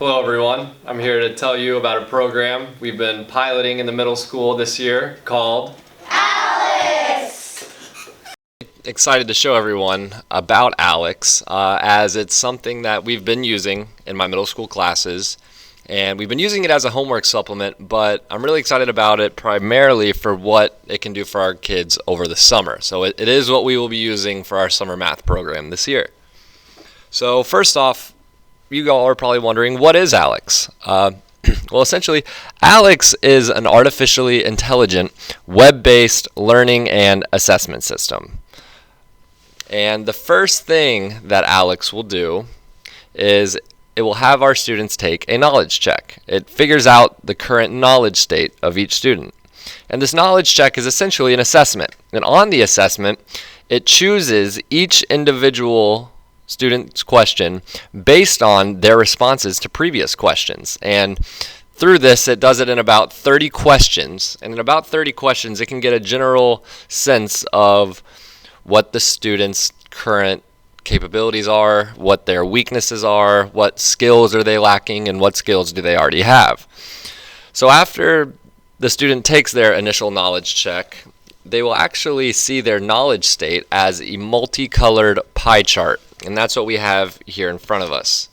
Hello everyone, I'm here to tell you about a program we've been piloting in the middle school this year called ALEX! Excited to show everyone about ALEX as it's something that we've been using in my middle school classes, and we've been using it as a homework supplement, but I'm really excited about it primarily for what it can do for our kids over the summer. So it is what we will be using for our summer math program this year. So first off, you all are probably wondering, what is ALEX? Well, essentially, ALEX is an artificially intelligent, web-based learning and assessment system. And the first thing that ALEX will do is it will have our students take a knowledge check. It figures out the current knowledge state of each student. And this knowledge check is essentially an assessment. And on the assessment, it chooses each individual student's question based on their responses to previous questions. And through this, it does it in about 30 questions. And in about 30 questions, it can get a general sense of what the student's current capabilities are, what their weaknesses are, what skills are they lacking, and what skills do they already have. So after the student takes their initial knowledge check, they will actually see their knowledge state as a multicolored pie chart. And that's what we have here in front of us.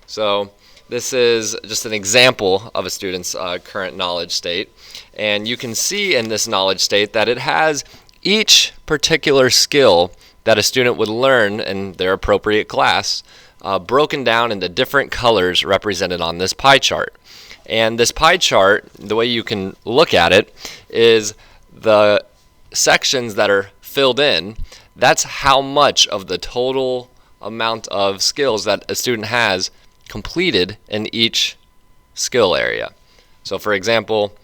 So this is just an example of a student's current knowledge state. And you can see in this knowledge state that it has each particular skill that a student would learn in their appropriate class broken down into different colors represented on this pie chart. And this pie chart, the way you can look at it, is the sections that are filled in. That's how much of the total amount of skills that a student has completed in each skill area. So for example,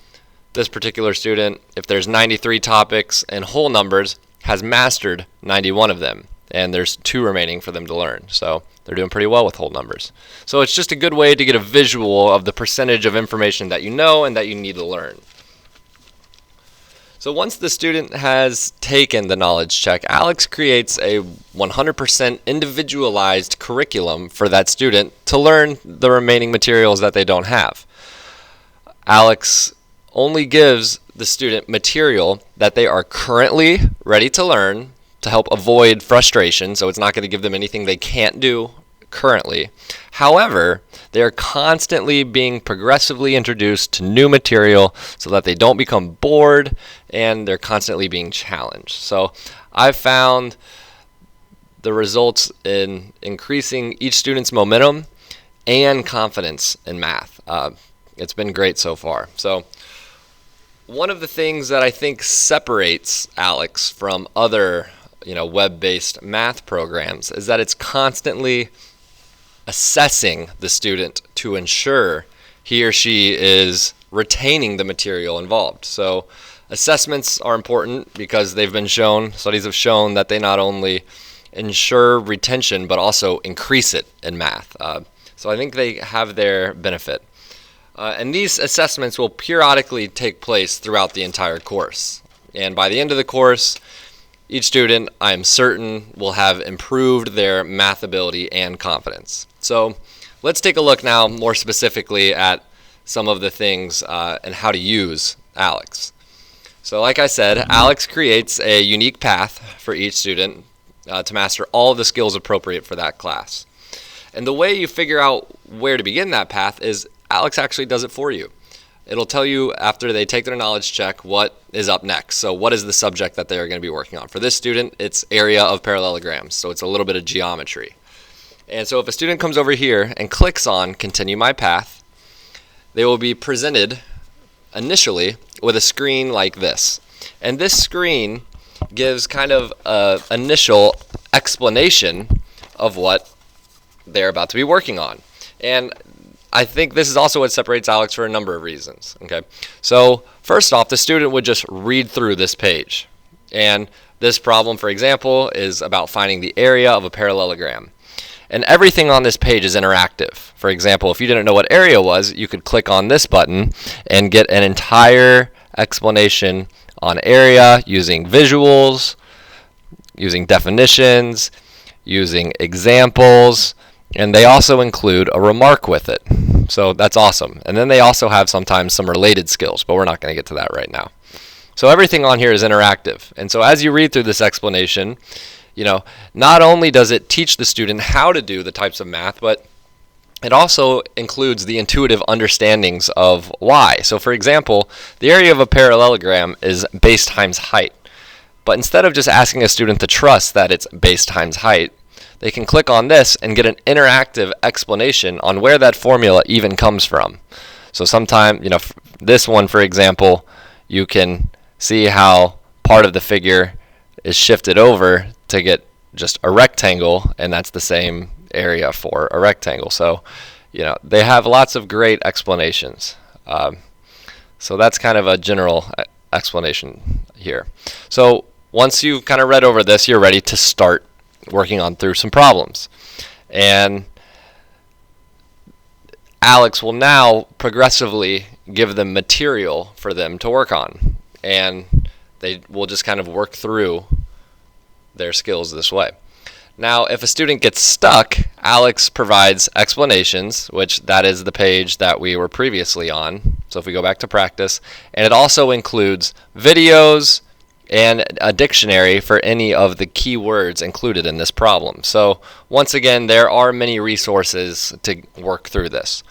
this particular student, if there's 93 topics and whole numbers, has mastered 91 of them, and there's 2 remaining for them to learn. So they're doing pretty well with whole numbers. So it's just a good way to get a visual of the percentage of information that you know and that you need to learn. So once the student has taken the knowledge check, ALEX creates a 100% individualized curriculum for that student to learn the remaining materials that they don't have. ALEX only gives the student material that they are currently ready to learn to help avoid frustration, so it's not going to give them anything they can't do currently. However, they are constantly being progressively introduced to new material so that they don't become bored, and they're constantly being challenged. So I've found the results in increasing each student's momentum and confidence in math. It's been great so far. So one of the things that I think separates ALEX from other web-based math programs is that it's constantly assessing the student to ensure he or she is retaining the material involved. So assessments are important because studies have shown that they not only ensure retention but also increase it in math. So I think they have their benefit. And these assessments will periodically take place throughout the entire course. And by the end of the course, each student, I am certain, will have improved their math ability and confidence. So let's take a look now more specifically at some of the things and how to use ALEX. So like I said, ALEX creates a unique path for each student to master all of the skills appropriate for that class. And the way you figure out where to begin that path is ALEX actually does it for you. It'll tell you after they take their knowledge check what is up next. So what is the subject that they are going to be working on? For this student, it's area of parallelograms, so it's a little bit of geometry. And so if a student comes over here and clicks on Continue My Path, they will be presented initially with a screen like this. And this screen gives kind of an initial explanation of what they're about to be working on. And I think this is also what separates ALEX for a number of reasons. Okay, so first off, the student would just read through this page. And this problem, for example, is about finding the area of a parallelogram. And everything on this page is interactive. For example, if you didn't know what area was, you could click on this button and get an entire explanation on area using visuals, using definitions, using examples, and they also include a remark with it. So that's awesome. And then they also have sometimes some related skills, but we're not going to get to that right now. So everything on here is interactive. And so as you read through this explanation, not only does it teach the student how to do the types of math, but it also includes the intuitive understandings of why. So for example, the area of a parallelogram is base times height. But instead of just asking a student to trust that it's base times height, they can click on this and get an interactive explanation on where that formula even comes from. So sometime, this one, for example, you can see how part of the figure is shifted over to get just a rectangle, and that's the same area for a rectangle. So, they have lots of great explanations. So that's kind of a general explanation here. So once you've kind of read over this, you're ready to start working on through some problems. And Alex will now progressively give them material for them to work on. And they will just kind of work through their skills this way. Now, if a student gets stuck, Alex provides explanations, which that is the page that we were previously on. So if we go back to practice, and it also includes videos and a dictionary for any of the key words included in this problem. So once again, there are many resources to work through this.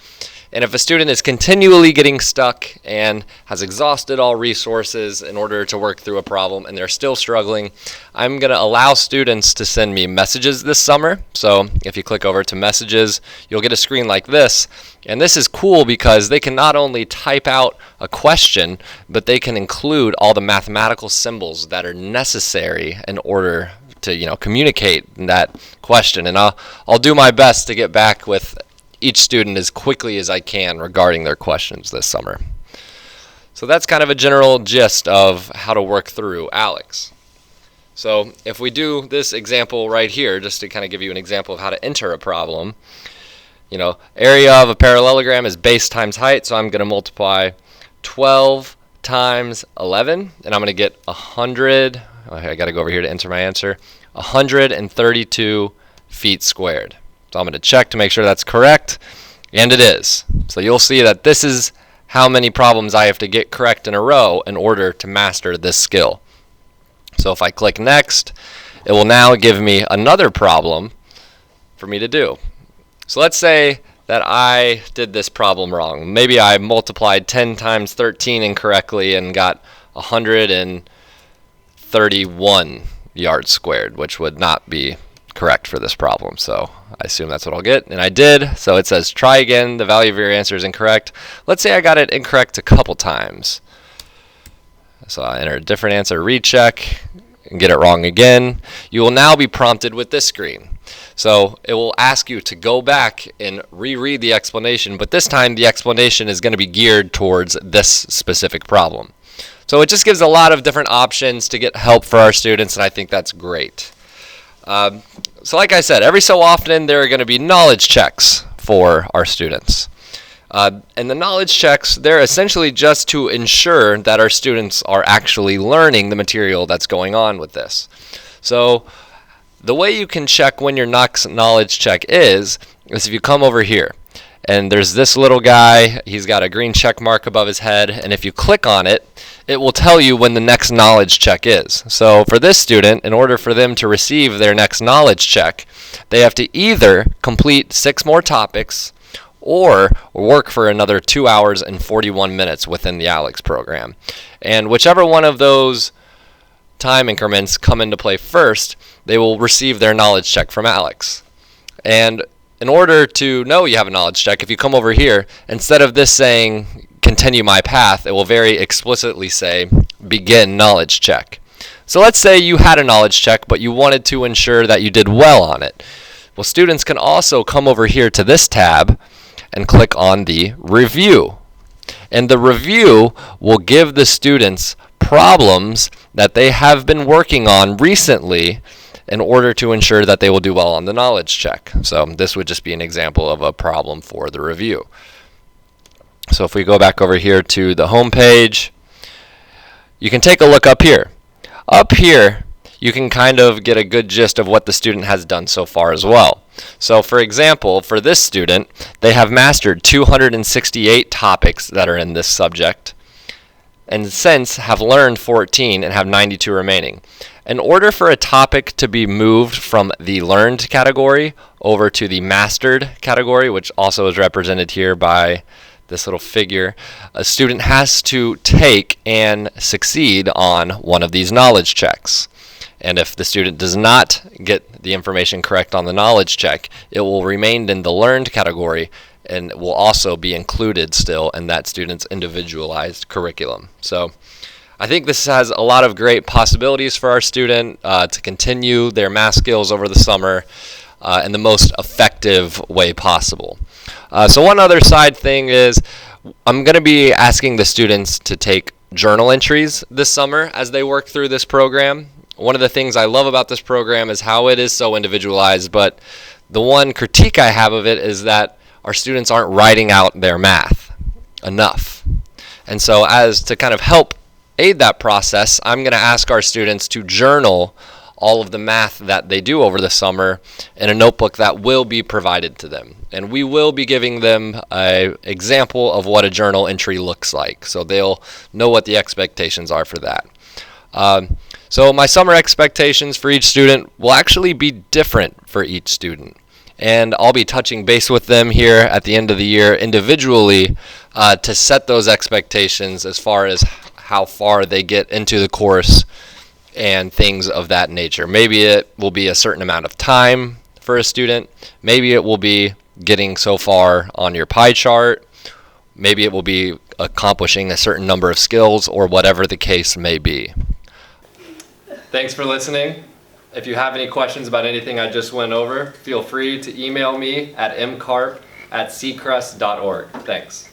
And if a student is continually getting stuck and has exhausted all resources in order to work through a problem and they're still struggling, I'm going to allow students to send me messages this summer. So if you click over to messages, you'll get a screen like this. And this is cool because they can not only type out a question, but they can include all the mathematical symbols that are necessary in order to communicate that question. And I'll do my best to get back with each student as quickly as I can regarding their questions this summer. So that's kind of a general gist of how to work through Alex. So if we do this example right here, just to kind of give you an example of how to enter a problem, area of a parallelogram is base times height, so I'm going to multiply 12 times 11, and I'm going to get 100, I got to go over here to enter my answer, 132 feet squared. So I'm going to check to make sure that's correct, and it is. So you'll see that this is how many problems I have to get correct in a row in order to master this skill. So if I click next, it will now give me another problem for me to do. So let's say that I did this problem wrong. Maybe I multiplied 10 times 13 incorrectly and got 131 yards squared, which would not be correct for this problem. So I assume that's what I'll get, and I did. So it says try again, the value of your answer is incorrect. Let's say I got it incorrect a couple times. So I enter a different answer, recheck, and get it wrong again. You will now be prompted with this screen. So it will ask you to go back and reread the explanation, but this time the explanation is going to be geared towards this specific problem. So it just gives a lot of different options to get help for our students, and I think that's great. So like I said, every so often there are going to be knowledge checks for our students. And the knowledge checks, they're essentially just to ensure that our students are actually learning the material that's going on with this. So the way you can check when your next knowledge check is if you come over here. And there's this little guy, he's got a green check mark above his head, and if you click on it, it will tell you when the next knowledge check is. So for this student, in order for them to receive their next knowledge check, they have to either complete 6 more topics or work for another 2 hours and 41 minutes within the ALEX program. And whichever one of those time increments come into play first, they will receive their knowledge check from ALEX. And in order to know you have a knowledge check, if you come over here, instead of this saying continue my path, it will very explicitly say begin knowledge check. So let's say you had a knowledge check, but you wanted to ensure that you did well on it. Well, students can also come over here to this tab and click on the review. And the review will give the students problems that they have been working on recently in order to ensure that they will do well on the knowledge check. So this would just be an example of a problem for the review. So if we go back over here to the home page, you can take a look up here. Up here, you can kind of get a good gist of what the student has done so far as well. So for example, for this student, they have mastered 268 topics that are in this subject, and since have learned 14 and have 92 remaining. In order for a topic to be moved from the learned category over to the mastered category, which also is represented here by this little figure, a student has to take and succeed on one of these knowledge checks. And if the student does not get the information correct on the knowledge check, it will remain in the learned category and will also be included still in that student's individualized curriculum. So I think this has a lot of great possibilities for our student to continue their math skills over the summer in the most effective way possible. So one other side thing is I'm going to be asking the students to take journal entries this summer as they work through this program. One of the things I love about this program is how it is so individualized, but the one critique I have of it is that our students aren't writing out their math enough. And so as to kind of help aid that process, I'm going to ask our students to journal all of the math that they do over the summer in a notebook that will be provided to them. And we will be giving them an example of what a journal entry looks like, so they'll know what the expectations are for that. So my summer expectations for each student will actually be different for each student. And I'll be touching base with them here at the end of the year individually to set those expectations as far as how far they get into the course and things of that nature. Maybe it will be a certain amount of time for a student. Maybe it will be getting so far on your pie chart. Maybe it will be accomplishing a certain number of skills, or whatever the case may be. Thanks for listening. If you have any questions about anything I just went over, feel free to email me at mcarp@seacrest.org. Thanks.